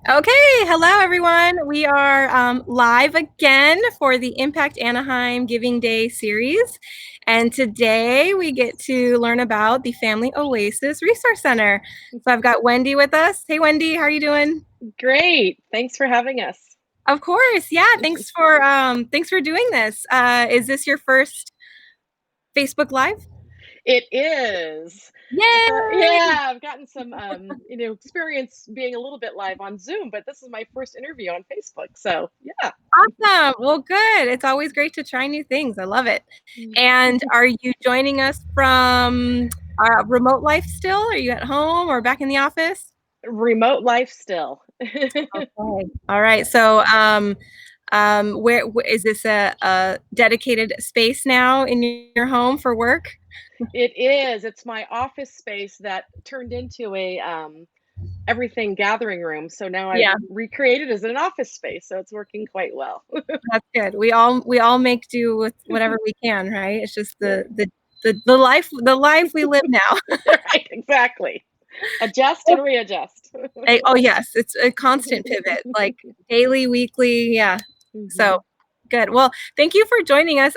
Okay, hello everyone. We are live again for the ImpACT Anaheim Giving Day series. And today we get to learn about the Family Oasis Resource Center. So I've got Wendy with us. Hey Wendy, how are you doing? Great. Thanks for having us. Of course. Yeah, thanks for doing this. Is this your first Facebook Live? It is. Yay! Yeah, I've gotten some experience being a little bit live on Zoom, but this is my first interview on Facebook. So, yeah. Awesome. Well, good. It's always great to try new things. I love it. And are you joining us from remote life still? Are you at home or back in the office? Remote life still. Okay. All right. So, where is this a dedicated space now in your home for work? It is. It's my office space that turned into a everything gathering room. So now I've Yeah, recreated as an office space. So it's working quite well. that's good. We all make do with whatever we can, right? It's just the life we live now. Right, exactly. Adjust and readjust. Oh yes, it's a constant pivot, like daily, weekly, yeah. So Mhm. good. Well, thank you for joining us.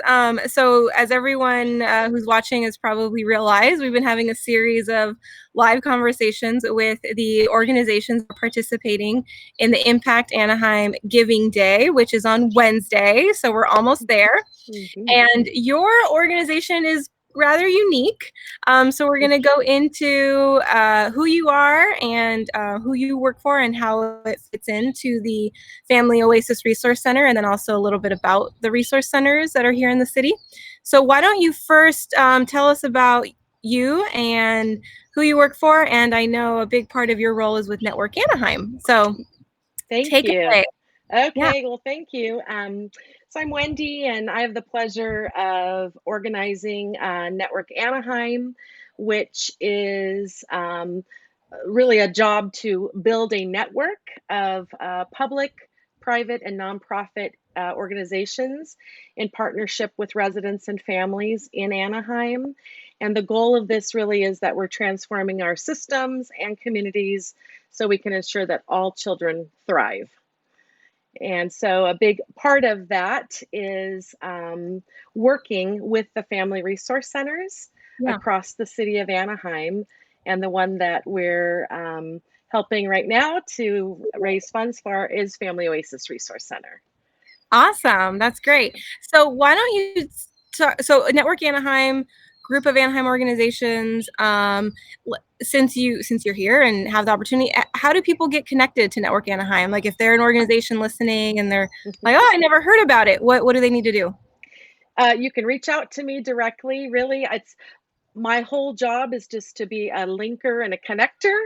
So as everyone who's watching has probably realized, we've been having a series of live conversations with the organizations participating in the ImpACT Anaheim Giving Day, which is on Wednesday. So we're almost there. Mhm. And your organization is rather unique. So we're going to go into who you are and who you work for and how it fits into the Family Oasis Resource Center, and then also a little bit about the resource centers that are here in the city. So why don't you first tell us about you and who you work for? And I know a big part of your role is with Network Anaheim. So Thank take it you. away. Yeah. Okay, well, thank you. So I'm Wendy, and I have the pleasure of organizing Network Anaheim, which is really a job to build a network of public, private, and nonprofit organizations in partnership with residents and families in Anaheim. And the goal of this really is that we're transforming our systems and communities so we can ensure that all children thrive. And so, a big part of that is working with the family resource centers Yeah. across the city of Anaheim. And the one that we're helping right now to raise funds for is Family Oasis Resource Center. Awesome. That's great. So why don't you so Network Anaheim, group of Anaheim organizations, since you're here and have the opportunity, how do people get connected to Network Anaheim? Like if they're an organization listening and they're like, "Oh, I never heard about it." What do they need to do? You can reach out to me directly. Really, it's my whole job is just to be a linker and a connector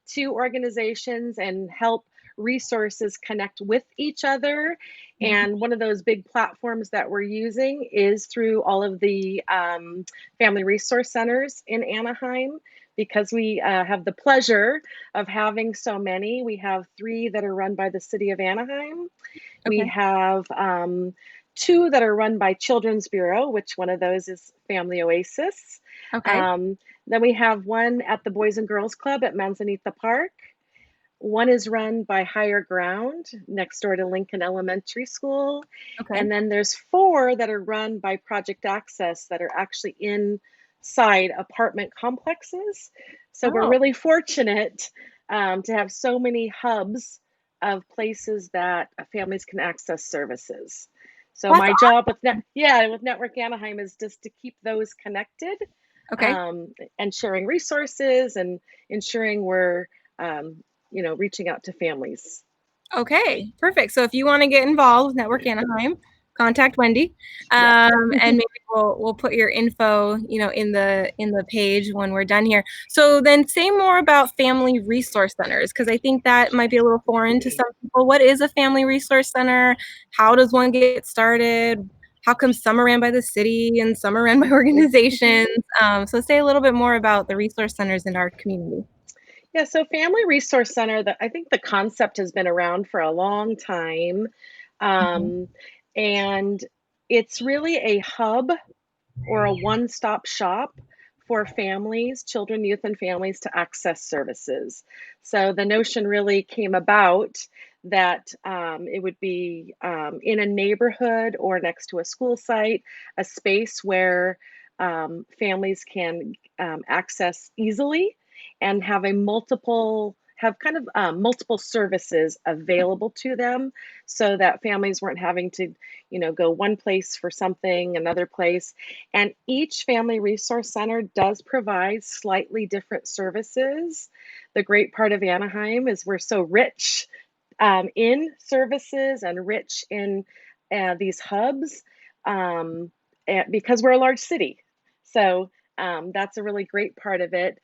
to organizations and help resources connect with each other. Mhm. And one of those big platforms that we're using is through all of the family resource centers in Anaheim because we have the pleasure of having so many. We have three that are run by the city of Anaheim. We Okay. have two that are run by Children's Bureau, which one of those is Family Oasis. Okay. Um, then we have one at the Boys and Girls Club at Manzanita Park. One is run by Higher Ground next door to Lincoln Elementary School. Okay. And then there's four that are run by Project Access that are actually inside apartment complexes. So we're Oh, really fortunate to have so many hubs of places that families can access services. So that's my job with with Network Anaheim is just to keep those connected okay. and sharing resources and ensuring we're um, reaching out to families. Okay, perfect. So if you want to get involved with Network Anaheim, contact Wendy, Yeah. and maybe we'll put your info, in the page when we're done here. So then, say more about family resource centers because I think that might be a little foreign to some people. What is a family resource center? How does one get started? How come some are ran by the city and some are ran by organizations? So say a little bit more about the resource centers in our community. Yeah, so Family Resource Center, that I think the concept has been around for a long time. Mhm. Um, and it's really a hub or a one-stop shop for families, children, youth, and families to access services. So the notion really came about that it would be in a neighborhood or next to a school site, a space where families can access easily and have multiple services available to them, so that families weren't having to, go one place for something, another place. And each family resource center does provide slightly different services. The great part of Anaheim is we're so rich in services and rich in these hubs, because we're a large city. So that's a really great part of it.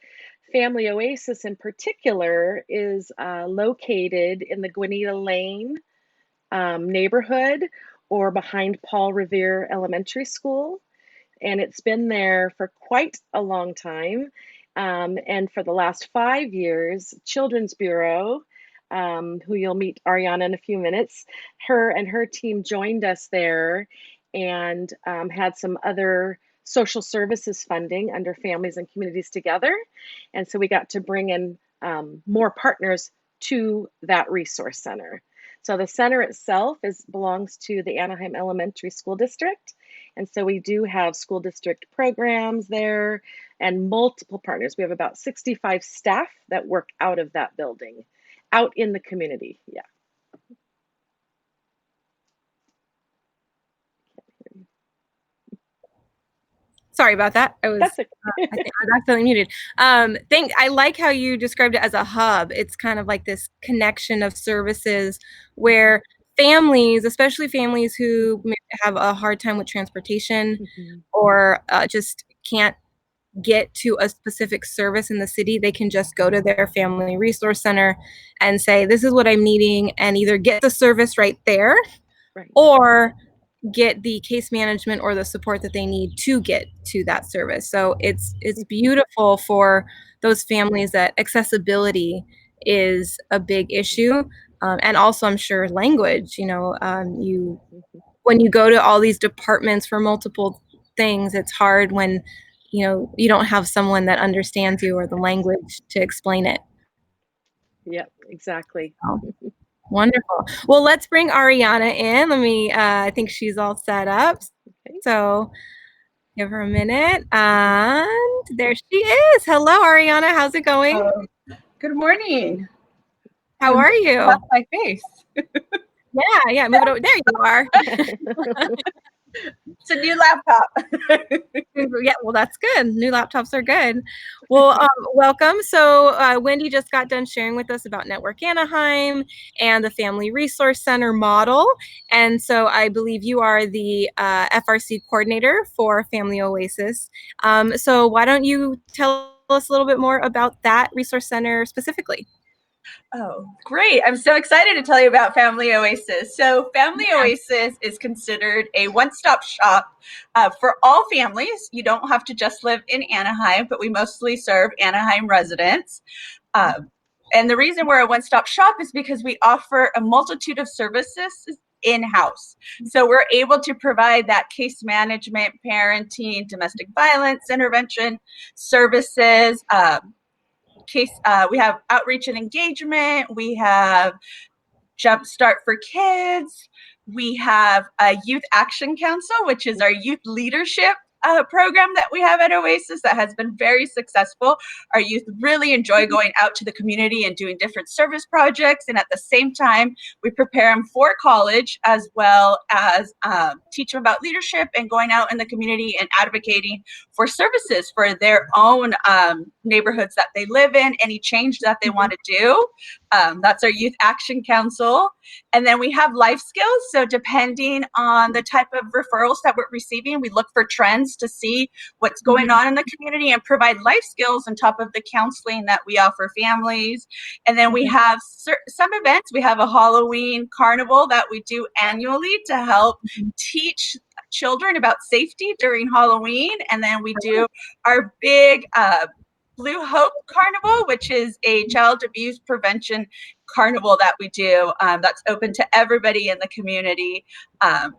Family Oasis in particular is located in the Gwinnett Lane neighborhood, or behind Paul Revere Elementary School. And it's been there for quite a long time. And for the last 5 years, Children's Bureau, who you'll meet Ariana in a few minutes, her and her team joined us there, and had some other social services funding under Families and Communities Together. And so we got to bring in more partners to that resource center. So the center itself belongs to the Anaheim Elementary School District. And so we do have school district programs there and multiple partners. We have about 65 staff that work out of that building, out in the community. Yeah. Sorry about that. That's okay. I think I was accidentally muted. I like how you described it as a hub. It's kind of like this connection of services where families, especially families who maybe have a hard time with transportation or just can't get to a specific service in the city, they can just go to their family resource center and say, this is what I'm needing, and either get the service right there, Right. or get the case management or the support that they need to get to that service. So it's beautiful for those families that accessibility is a big issue. And also, I'm sure language, when you go to all these departments for multiple things, it's hard when, you don't have someone that understands you or the language to explain it. Yep, exactly. Wonderful. Well, let's bring Ariana in. I think she's all set up. Okay. So give her a minute. And there she is. Hello, Ariana. How's it going? Good morning. How are you? My face. Yeah. Move it over. There you are. It's a new laptop. Yeah, well, that's good. New laptops are good. Well, welcome. So Wendy just got done sharing with us about Network Anaheim and the Family Resource Center model. And so I believe you are the FRC coordinator for Family Oasis. So why don't you tell us a little bit more about that resource center specifically? Oh, great. I'm so excited to tell you about Family Oasis. So Family Oasis is considered a one-stop shop for all families. You don't have to just live in Anaheim, but we mostly serve Anaheim residents. And the reason we're a one-stop shop is because we offer a multitude of services in-house. So we're able to provide that case management, parenting, domestic violence intervention services, we have outreach and engagement, we have Jumpstart for Kids, we have a Youth Action Council, which is our youth leadership program that we have at Oasis that has been very successful. Our youth really enjoy going out to the community and doing different service projects, and at the same time we prepare them for college, as well as teach them about leadership and going out in the community and advocating for services for their own neighborhoods that they live in, any change that they want to do. That's our Youth Action Council. And then we have life skills. So depending on the type of referrals that we're receiving, we look for trends to see what's going on in the community and provide life skills on top of the counseling that we offer families. And then we have some events. We have a Halloween carnival that we do annually to help teach children about safety during Halloween. And then we do our big Blue Hope Carnival, which is a child abuse prevention carnival that we do, that's open to everybody in the community,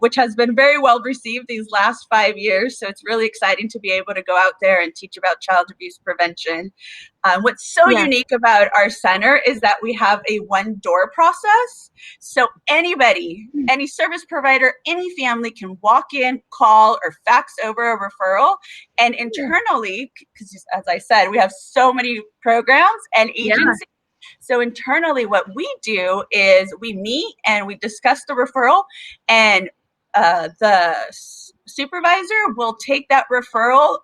which has been very well received these last 5 years. So it's really exciting to be able to go out there and teach about child abuse prevention. What's so unique about our center is that we have a one door process. So anybody, any service provider, any family can walk in, call, or fax over a referral. And internally, because as I said, we have so many programs and agencies. So internally, what we do is we meet and we discuss the referral, and the supervisor will take that referral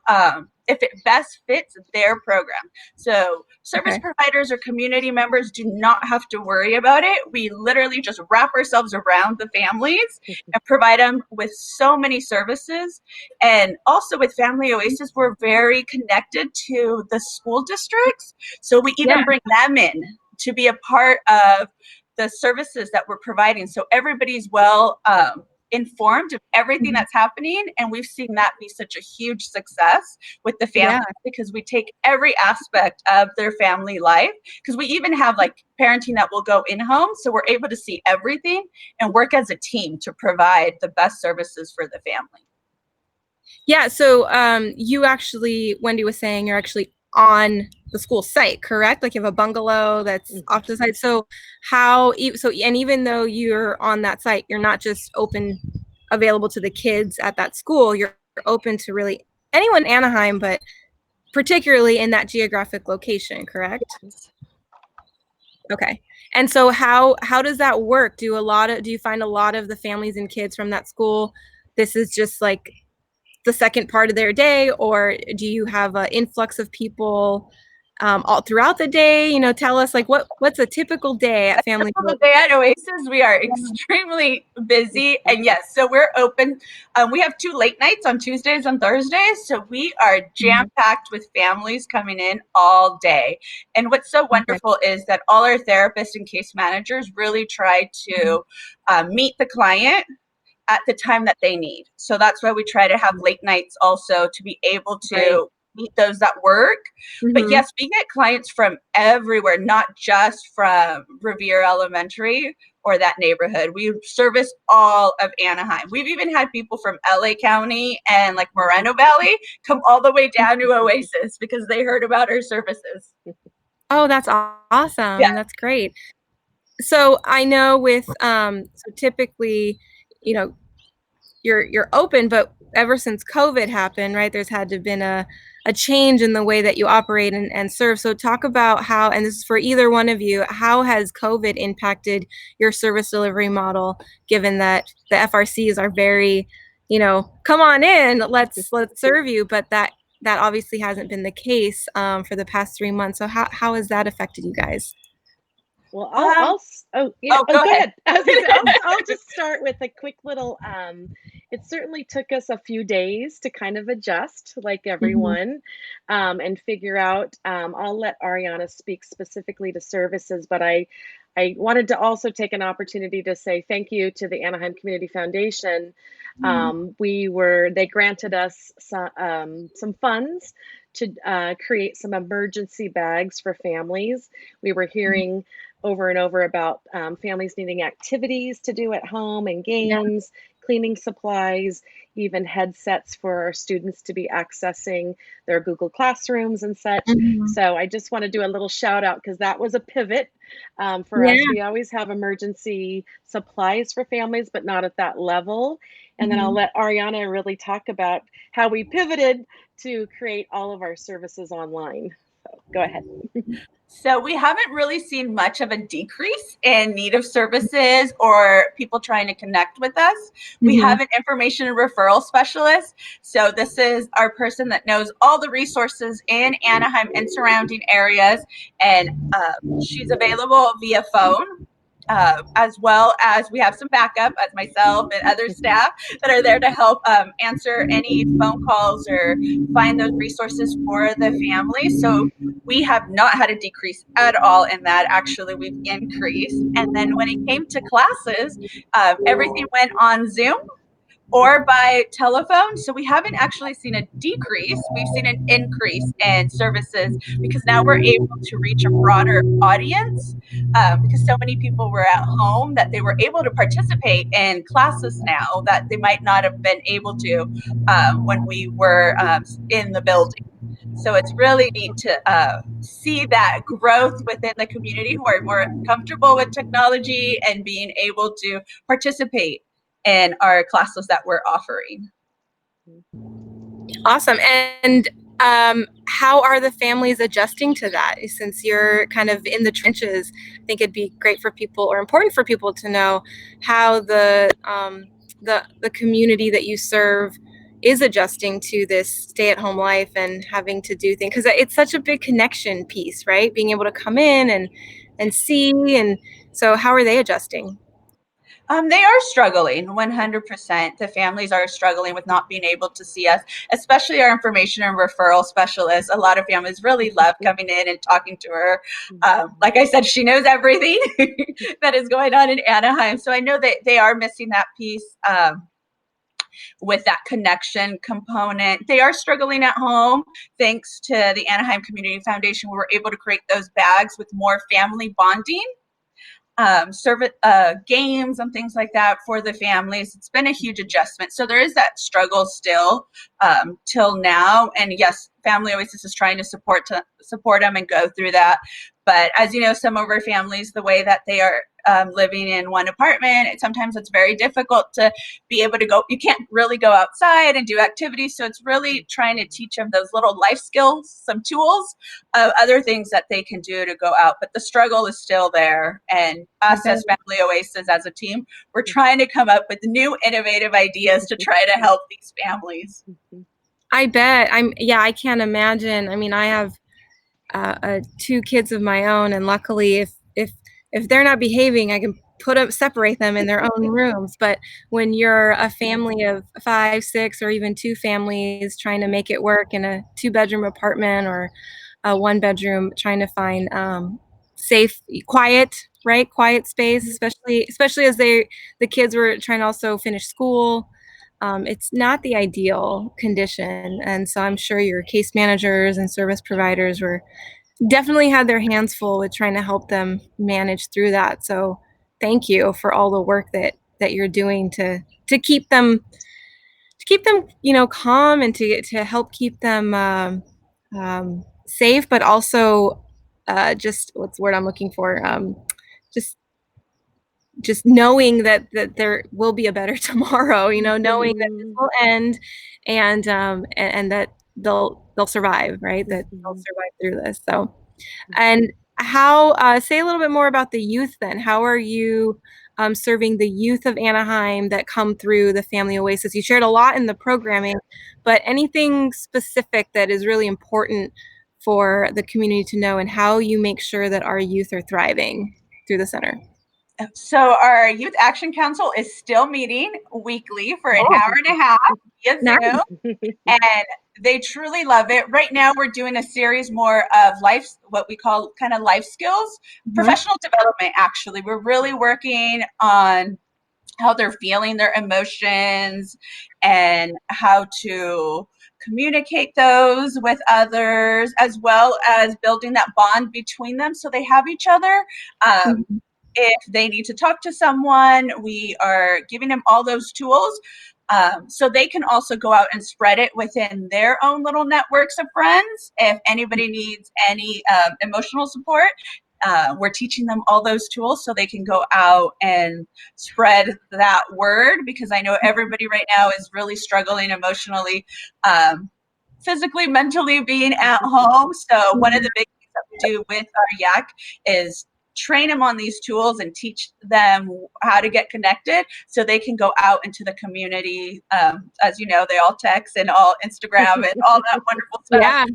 if it best fits their program. So service providers or community members do not have to worry about it. We literally just wrap ourselves around the families and provide them with so many services. And also with Family Oasis, we're very connected to the school districts. So we even bring them in to be a part of the services that we're providing. So everybody's well informed of everything that's happening. And we've seen that be such a huge success with the family because we take every aspect of their family life, because we even have like parenting that will go in home. So we're able to see everything and work as a team to provide the best services for the family. Yeah. So you actually, Wendy was saying you're actually on the school site, correct? Like you have a bungalow that's off the site. So and even though you're on that site, you're not just available to the kids at that school, you're open to really anyone in Anaheim, but particularly in that geographic location, correct? Yes. Okay. And so how does that work? Do you find a lot of the families and kids from that school, this is just like the second part of their day, or do you have an influx of people all throughout the day? Tell us like what's a typical day at Family Oasis? Day at Oasis, we are extremely busy, and yes, so we're open. We have 2 late nights on Tuesdays and Thursdays, so we are jam-packed with families coming in all day. And what's so wonderful is that all our therapists and case managers really try to meet the client at the time that they need. So that's why we try to have late nights also to be able to meet those that work. But yes, we get clients from everywhere, not just from Revere Elementary or that neighborhood. We service all of Anaheim. We've even had people from LA County and like Moreno Valley come all the way down to Oasis because they heard about our services. Oh, that's awesome. Yeah. That's great. So I know with so typically, you're open, but ever since COVID happened, right, there's had to have been a change in the way that you operate and serve. So talk about how, and this is for either one of you, how has COVID impacted your service delivery model, given that the FRCs are very, come on in, let's serve you, but that obviously hasn't been the case for the past 3 months. So how has that affected you guys? Well, go ahead. I'll just start with a quick little, it certainly took us a few days to kind of adjust like everyone and figure out, I'll let Ariana speak specifically to services, but I wanted to also take an opportunity to say thank you to the Anaheim Community Foundation. They granted us some funds to create some emergency bags for families. We were hearing over and over about families needing activities to do at home and games, cleaning supplies, even headsets for our students to be accessing their Google Classrooms and such. So I just want to do a little shout out because that was a pivot for us. We always have emergency supplies for families, but not at that level. And then I'll let Ariana really talk about how we pivoted to create all of our services online. So go ahead. So we haven't really seen much of a decrease in need of services or people trying to connect with us. We have an information and referral specialist. So this is our person that knows all the resources in Anaheim and surrounding areas. And she's available via phone. As well as we have some backup as myself and other staff that are there to help answer any phone calls or find those resources for the family. So we have not had a decrease at all in that. Actually, we've increased. And then when it came to classes, everything went on Zoom. or by telephone. So we haven't actually seen a decrease. We've seen an increase in services because now we're able to reach a broader audience, because so many people were at home that they were able to participate in classes now that they might not have been able to when we were in the building. So it's really neat to see that growth within the community who are more comfortable with technology and being able to participate in our classes that we're offering. Awesome. And how are the families adjusting to that? Since you're kind of in the trenches, I think it'd be great for people, or important for people, to know how the community that you serve is adjusting to this stay-at-home life and having to do things, because it's such a big connection piece, right? Being able to come in and see, and so how are they adjusting? They are struggling 100%. The families are struggling with not being able to see us, especially our information and referral specialists. A lot of families really love coming in and talking to her. Like I said, she knows everything that is going on in Anaheim. So I know that they are missing that piece. With that connection component. They are struggling at home. Thanks to the Anaheim Community Foundation, we were able to create those bags with more family bonding, games and things like that for the families. It's been a huge adjustment. So there is that struggle still till now. And yes, Family Oasis is trying to support them and go through that. But as you know, some of our families, the way that they are living in one apartment, sometimes it's very difficult to be able to go. You can't really go outside and do activities. So it's really trying to teach them those little life skills, some tools, other things that they can do to go out. But the struggle is still there. And us as Family Oasis, as a team, we're trying to come up with new innovative ideas to try to help these families. I bet. I can't imagine. I mean, I have 2 kids of my own, and luckily if they're not behaving, I can separate them in their own rooms. But when you're a family of 5, 6, or even 2 families trying to make it work in a 2-bedroom apartment or a 1-bedroom, trying to find safe, quiet space, especially as the kids were trying to also finish school. It's not the ideal condition. And so I'm sure your case managers and service providers definitely had their hands full with trying to help them manage through that. So thank you for all the work that you're doing to keep them calm, and to help keep them safe, but also just, what's the word I'm looking for? Just knowing that there will be a better tomorrow, knowing that this will end, and that they'll survive, right? That they'll survive through this. So, and how, say a little bit more about the youth then. How are you serving the youth of Anaheim that come through the Family Oasis? You shared a lot in the programming, but anything specific that is really important for the community to know, and how you make sure that our youth are thriving through the center? So our Youth Action Council is still meeting weekly for an hour and a half via Zoom, and they truly love it. Right now, we're doing a series more of what we call kind of life skills, professional development. Actually, we're really working on how they're feeling their emotions and how to communicate those with others, as well as building that bond between them so they have each other. If they need to talk to someone, we are giving them all those tools, so they can also go out and spread it within their own little networks of friends. If anybody needs any emotional support, we're teaching them all those tools so they can go out and spread that word, because I know everybody right now is really struggling emotionally, physically, mentally, being at home. So one of the big things that we do with our YAC is train them on these tools and teach them how to get connected so they can go out into the community. As you know, they all text and all Instagram and all that wonderful stuff.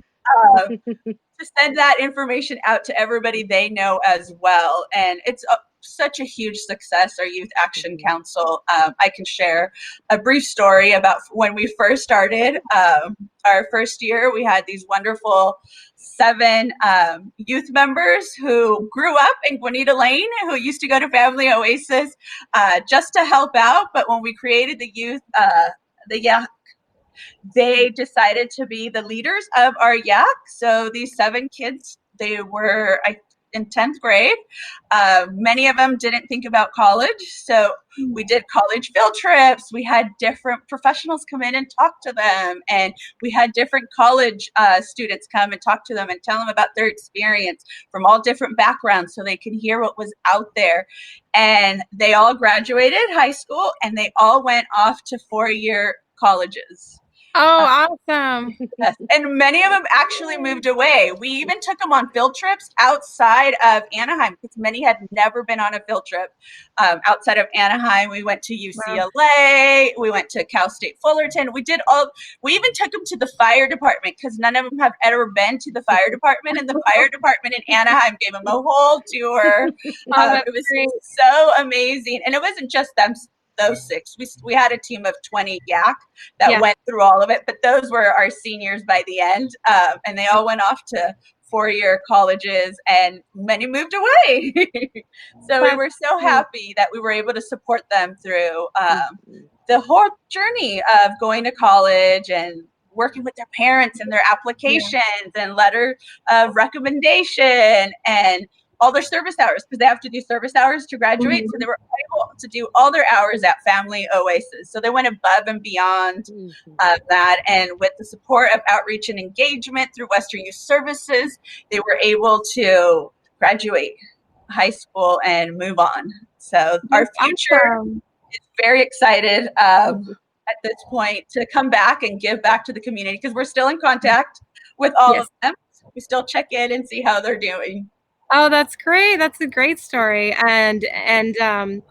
To send that information out to everybody they know as well. And it's such a huge success, our Youth Action Council. I can share a brief story about when we first started. Our first year, we had these wonderful 7 youth members who grew up in Juanita Lane, who used to go to Family Oasis just to help out. But when we created the youth, they decided to be the leaders of our YAC. So these 7 kids, they were in 10th grade. Many of them didn't think about college. So we did college field trips. We had different professionals come in and talk to them. And we had different college students come and talk to them and tell them about their experience from all different backgrounds so they could hear what was out there. And they all graduated high school and they all went off to 4-year colleges. Oh, awesome. Yes. And many of them actually moved away. We even took them on field trips outside of Anaheim because many had never been on a field trip outside of Anaheim. We went to UCLA. Wow. We went to Cal State Fullerton. We even took them to the fire department because none of them have ever been to the fire department. And the fire department in Anaheim gave them a whole tour. It was great. So amazing. And it wasn't just them. Those 6. We had a team of 20 YAC that went through all of it, but those were our seniors by the end, and they all went off to 4-year colleges, and many moved away. So we were so happy that we were able to support them through the whole journey of going to college and working with their parents and their applications and letter of recommendation and all their service hours because they have to do service hours to graduate. So they were able to do all their hours at Family Oasis. So they went above and beyond that. And with the support of outreach and engagement through Western Youth Services, they were able to graduate high school and move on. So our future is very excited at this point to come back and give back to the community because we're still in contact with all of them. We still check in and see how they're doing. Oh, that's great. That's a great story. And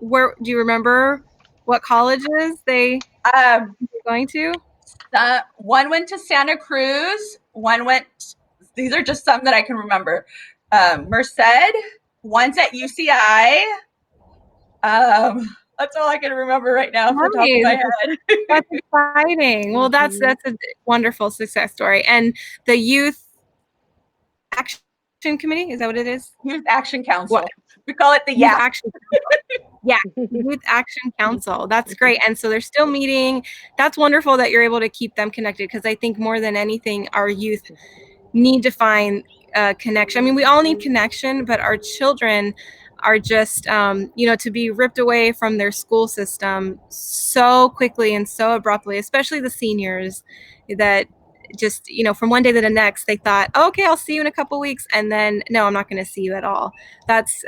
where do you remember what colleges they were going to? One went to Santa Cruz. These are just some that I can remember. Merced. One's at UCI. That's all I can remember right now off the top of my head. That's exciting. Well, that's a wonderful success story. And the Youth Action Committee, is that what it is? Youth Action Council. What? We call it the YAC. Youth Action Council. That's great. And so they're still meeting. That's wonderful that you're able to keep them connected because I think more than anything, our youth need to find connection. I mean, we all need connection, but our children are just, to be ripped away from their school system so quickly and so abruptly, especially the seniors that just, from one day to the next, they thought, oh, okay, I'll see you in a couple weeks. And then, no, I'm not going to see you at all. That's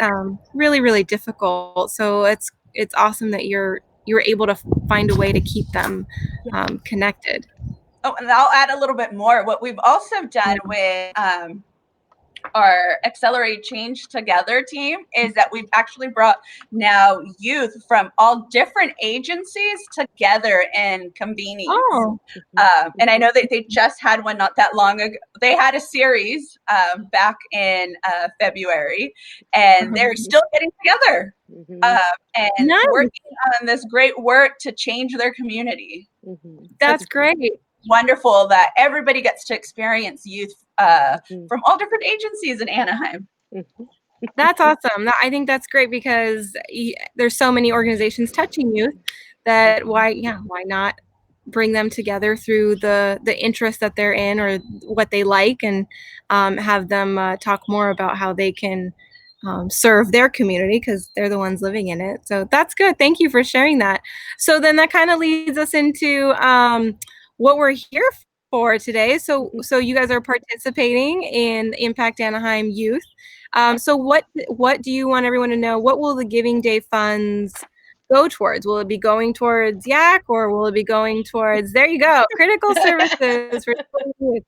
really, really difficult. So it's awesome that you're able to find a way to keep them connected. Oh, and I'll add a little bit more. What we've also done with our Accelerate Change Together team is that we've actually brought now youth from all different agencies together in convening. And I know that they just had one not that long ago. They had a series back in February, and they're still getting together and working on this great work to change their community. That's great. Wonderful that everybody gets to experience youth from all different agencies in Anaheim. That's awesome. I think that's great because there's so many organizations touching youth that why not bring them together through the interest that they're in or what they like and have them talk more about how they can serve their community because they're the ones living in it. So that's good. Thank you for sharing that. So then that kind of leads us into what we're here for today. So you guys are participating in ImpACT Anaheim Youth. So what do you want everyone to know? What will the Giving Day funds go towards? Will it be going towards YAC or will it be going towards, there you go, critical services for youth?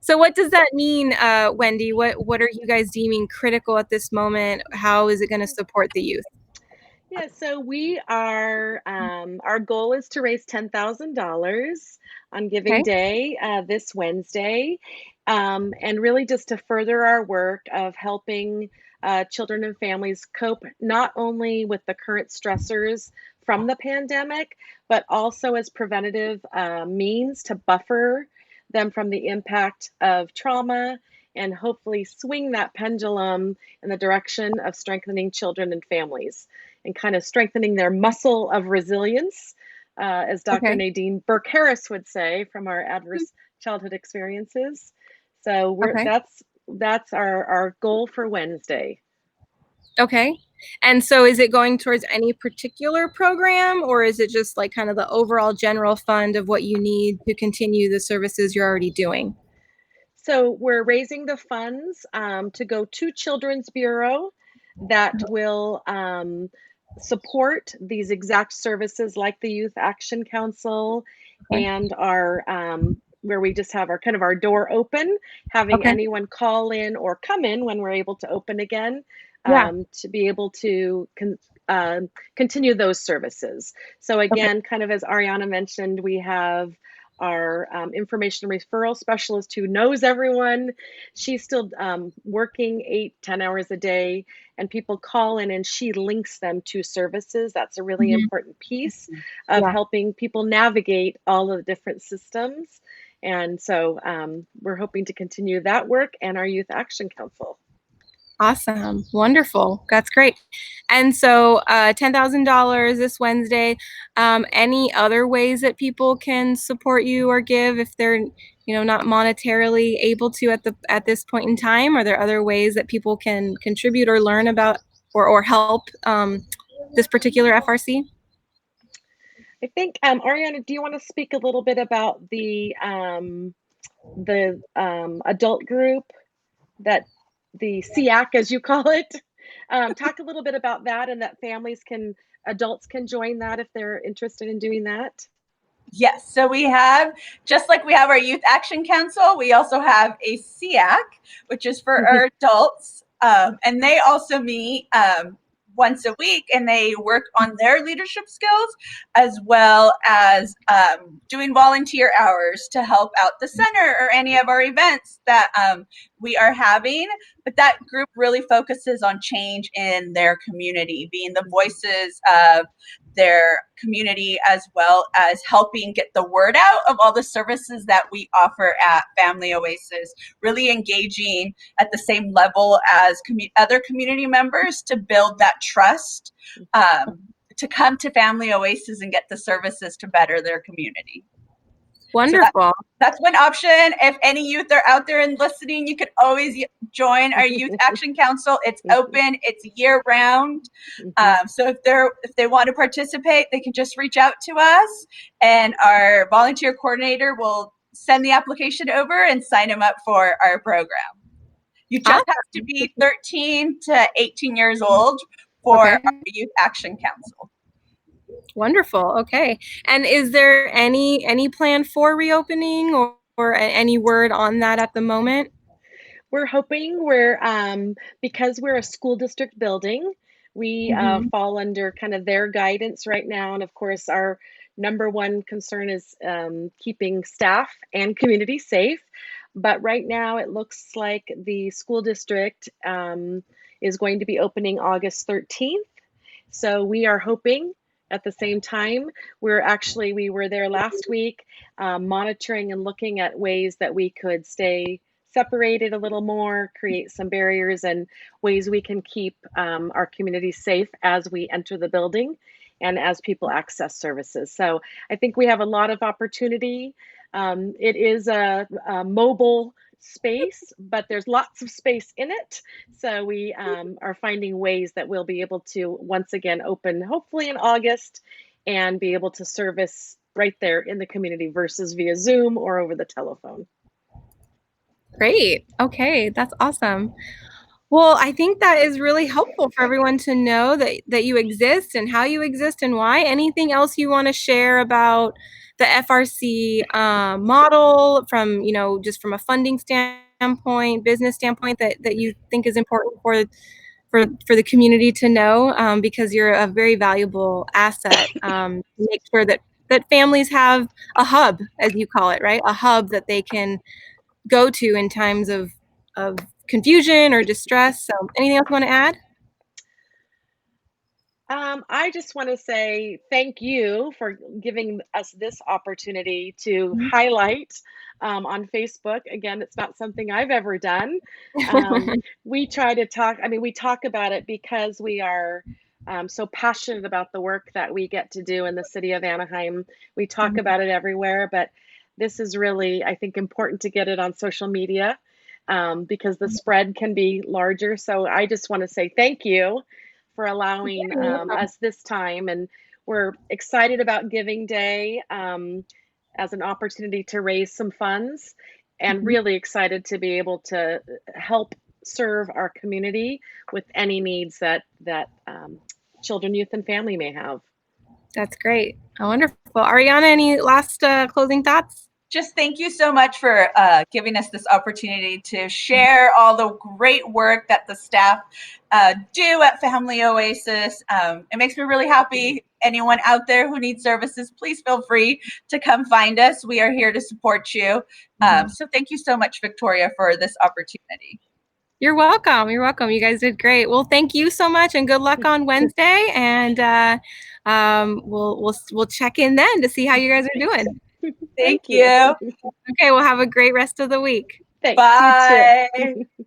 So what does that mean, Wendy? What are you guys deeming critical at this moment? How is it going to support the youth? Yeah, so we are, our goal is to raise $10,000 on Giving Day this Wednesday. and really just to further our work of helping children and families cope not only with the current stressors from the pandemic, but also as preventative means to buffer them from the impact of trauma and hopefully swing that pendulum in the direction of strengthening children and families and kind of strengthening their muscle of resilience, as Dr. Nadine Burke-Harris would say, from our adverse childhood experiences. So that's our goal for Wednesday. Okay. And so is it going towards any particular program, or is it just like kind of the overall general fund of what you need to continue the services you're already doing? So we're raising the funds to go to Children's Bureau that will support these exact services like the Youth Action Council and our where we just have our kind of our door open, having anyone call in or come in when we're able to open again to be able to continue those services. So again, kind of as Ariana mentioned, we have our information referral specialist who knows everyone. She's still working 8-10 hours a day, and people call in and she links them to services. That's a really important piece of helping people navigate all of the different systems. And so we're hoping to continue that work and our Youth Action Council. Awesome. Wonderful. That's great. And so $10,000 this Wednesday. Any other ways that people can support you or give if they're, not monetarily able to at this point in time? Are there other ways that people can contribute or learn about or help this particular FRC? I think, Ariana, do you want to speak a little bit about the adult group, that the SEAC, as you call it? Talk a little bit about that, and that adults can join that if they're interested in doing that. Yes, so we have, just like we have our Youth Action Council, we also have a SEAC, which is for our adults, and they also meet once a week, and they work on their leadership skills as well as doing volunteer hours to help out the center or any of our events that we are having. But that group really focuses on change in their community, being the voices of their community, as well as helping get the word out of all the services that we offer at Family Oasis, really engaging at the same level as other community members to build that trust to come to Family Oasis and get the services to better their community. Wonderful. So that's one option. If any youth are out there and listening, you could always join our Youth Action Council. It's open. It's year round. So if they want to participate, they can just reach out to us, and our volunteer coordinator will send the application over and sign them up for our program. You just have to be 13 to 18 years old for our Youth Action Council. Wonderful. Okay. And is there any plan for reopening or any word on that at the moment? We're hoping because we're a school district building, we fall under kind of their guidance right now. And of course, our number one concern is keeping staff and community safe. But right now it looks like the school district is going to be opening August 13th. So we are hoping at the same time. We were there last week monitoring and looking at ways that we could stay separated a little more, create some barriers and ways we can keep our community safe as we enter the building and as people access services. So I think we have a lot of opportunity. It is a mobile space, but there's lots of space in it. So we are finding ways that we'll be able to once again open, hopefully in August, and be able to service right there in the community versus via Zoom or over the telephone. Great. Okay, that's awesome. Well, I think that is really helpful for everyone to know that you exist and how you exist and why. Anything else you want to share about the FRC model from, just from a funding standpoint, business standpoint that you think is important for the community to know, because you're a very valuable asset to make sure that families have a hub, as you call it, right? A hub that they can go to in times of confusion or distress. So anything else you want to add? I just want to say thank you for giving us this opportunity to highlight on Facebook. Again, it's not something I've ever done. We try to talk, I mean, we talk about it because we are so passionate about the work that we get to do in the city of Anaheim. We talk about it everywhere, but this is really, I think, important to get it on social media because the spread can be larger. So I just want to say thank you for allowing us this time. And we're excited about Giving Day as an opportunity to raise some funds, and really excited to be able to help serve our community with any needs that children, youth, and family may have. That's great. Wonderful. Ariana, any last closing thoughts? Just thank you so much for giving us this opportunity to share all the great work that the staff do at Family Oasis. It makes me really happy. Anyone out there who needs services, please feel free to come find us. We are here to support you. So thank you so much, Victoria, for this opportunity. You're welcome. You're welcome. You guys did great. Well, thank you so much, and good luck on Wednesday. And we'll check in then to see how you guys are doing. Thank you. Okay, we'll have a great rest of the week. Thanks. Bye. You too.